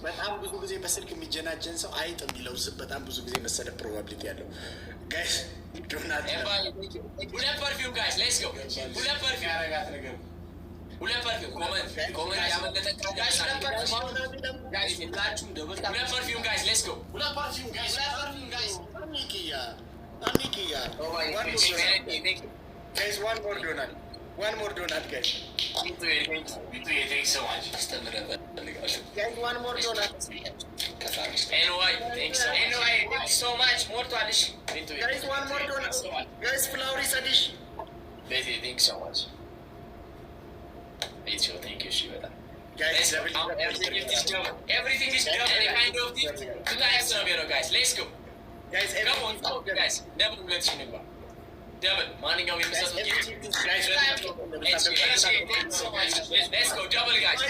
በጣም ብዙ ጊዜ በስልክ የሚጀናጀን ሰው አይጥ የሚለው ስም በጣም ብዙ ጊዜ መሰለህ ፕሮባቢሊቲ ያለው ጋይስ ዶናት ሁለት ፐርፊውም ጋይስ ሌትስ ጎ ሁለት ፐርፊውም ያረጋት ነገር ሁለት ፐርፊውም ኮመንት ያመለጠ ጋይስ ሁለት ፐርፊውም ጋይስ ሌትስ ጎ ሁለት ፐርፊውም ጋይስ አሚኪያ ጋይስ one more donut guys thanks so much guys one more donut NY thanks so much more to Alish guys one more donut guys flower is a dish thanks so much thank you Shiva guys everything is done any kind of gift to guys guys let's go guys come on guys double let's go double morning of episode guys let's go double guys let's go double guys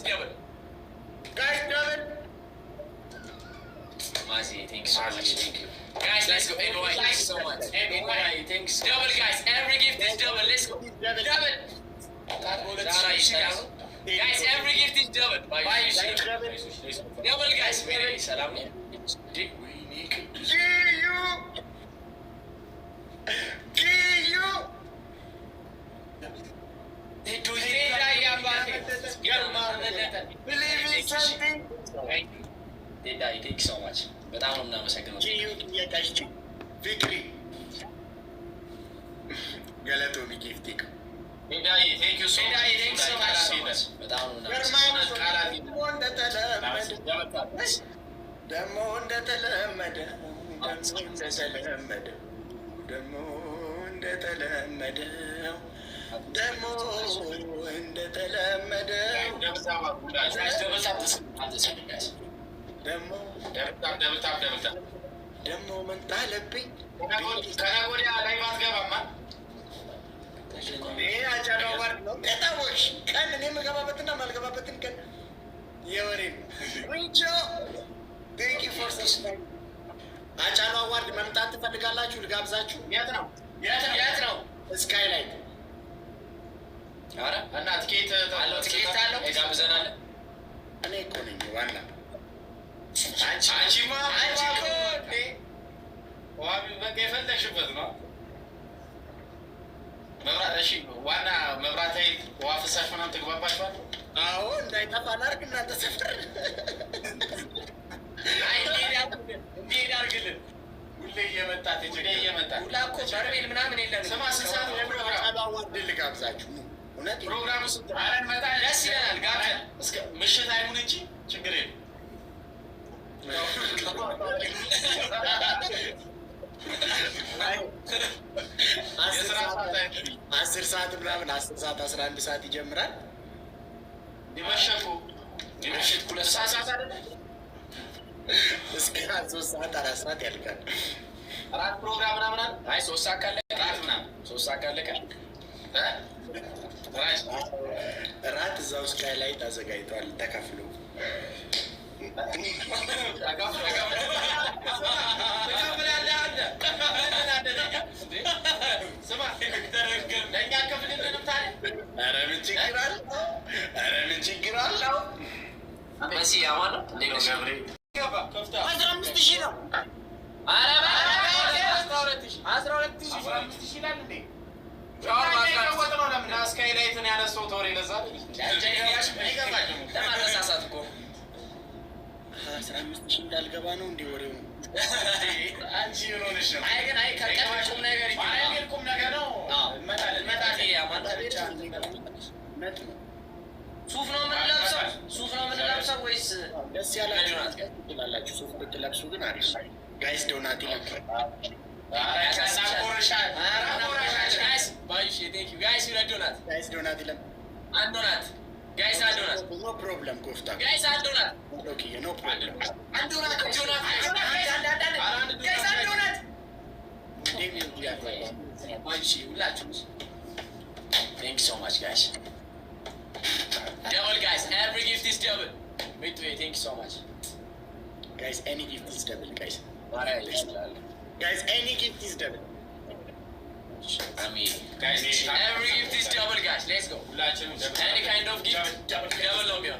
double guys double Mazi thanks so much thank you guys let's go NY thanks so much NY thanks double guys every gift is double let's go double guys every gift is double bye double guys salam Thank you so much. በጣም ነው የምናመሰግነው። ቪክሪ ገለቶ ጊፍቲክ thank you so much. በጣም ነው ደግሞ እንደተለመደው ደግሞ ምን ጣለብኝ ከነጎዲያ ላይ ማትገባማ ቤታዎች ቀን እኔ የምገባበትና ማልገባበትን ቀን የወሬ ሪቾ ቴንክ ዩ ፎር ዲስ አጫሉ አዋርድ መምጣት ትፈልጋላችሁ? ልጋብዛችሁ። የት ነው? ስካይላይት። ኧረ እና ትኬት አለው ጋብዘናል። እኔ እኮ ነኝ ዋና አንቺማ በቃ የፈለግሽበት ነው። መብራት እሺ፣ ዋና መብራት ኃይል ውሃ ፍሳሽ ምናምን ተግባባችኋል? አዎ፣ እንዳይጠፋ ላድርግ እናንተ ሰፈር እንዲሄድ አድርግልን። ሁሌ እየመጣ ሁላ እኮ በርሜል ምናምን የለም። ስማ ስንሳት ፕሮግራም አዋርድ ልጋብዛችሁ። እውነት ፕሮግራሙ መጣ ደስ ይለናል። ጋብዘን እስከ ምሽት አይሁን እንጂ ችግር የለም። አስር ሰዓት ምናምን 10 ሰዓት 11 ሰዓት ይጀምራል። ሊመሸቁ ሊመሽት 2 ሰዓት አይደለ እስከ 3 ሰዓት 4 ሰዓት ያልቃል። አራት ፕሮግራም ምናምን አይ 3 ሰዓት ካለቀ አራት ምናምን 3 ሰዓት ካለቀ እራት እዛው ስካይላይት አዘጋጅቷል ተከፍሎ ምን ችግር አለው? መሲ ያማን ነው እንዴ ነው ገብሬ 15,000 ነው። ኧረ 12,000 ይላል እንዴ? ስካይላይትን ያነሳው ተወሬ ለዛ ለማረሳሳት እኮ 15,000 እንዳልገባ ነው እንዴ ወሬው? አንቺ ሆነሽ ነው። አይ ግን ቁም ነገር ይባላል። ቁም ነገር ነው። ሱፍ ነው የምንለብሰው ወይስ ደስ ያላችሁ ትላላችሁ? ሱፍ ብትለብሱ ግን አሪፍ። ጋይስ ዶናት ይላል። ኖ ፕሮብለም ኮፍታ ኖ ፕሮብለም Thank you so much, guys. Double, guys. Every gift is double. Wait, thank you so much. Guys, any gift is double, guys. Guys, any gift is double. I mean, guys, every gift is double, guys. Let's go. Any kind of gift, double no more.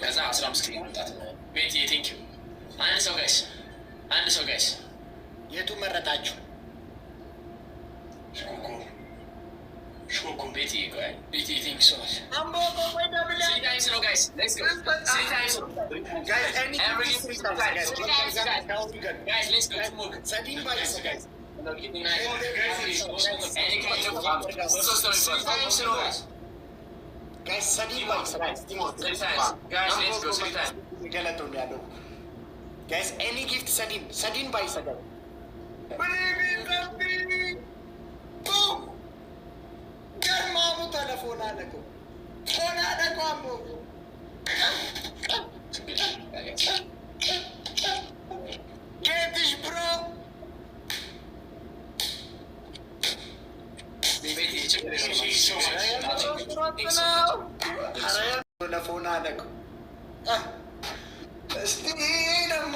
ከዛ 15 ኪሎ መምጣት ቤት የቴንኪ አንድ ሰው ጋይስ የቱ መረጣችሁ? ሾኮ ቤት ቤት ቴንኪ ሶ ማች አምቦ ወይ ደብል ጋይስ ነው ጋይስ ሌትስ ጎ ጋይስ ኤኒ guys let's go to move ሰዲን ባይስ ጋይስ guys ሰዲን ባይስ ገለቶ ያለው guys any gift ሰዲን ባይስ ጋር ገርማሙ ተለፎን አለቀው ሆና ደቋሙ ጌትሽ ብሮ ለፎን አለቀው እስቲ ደግሞ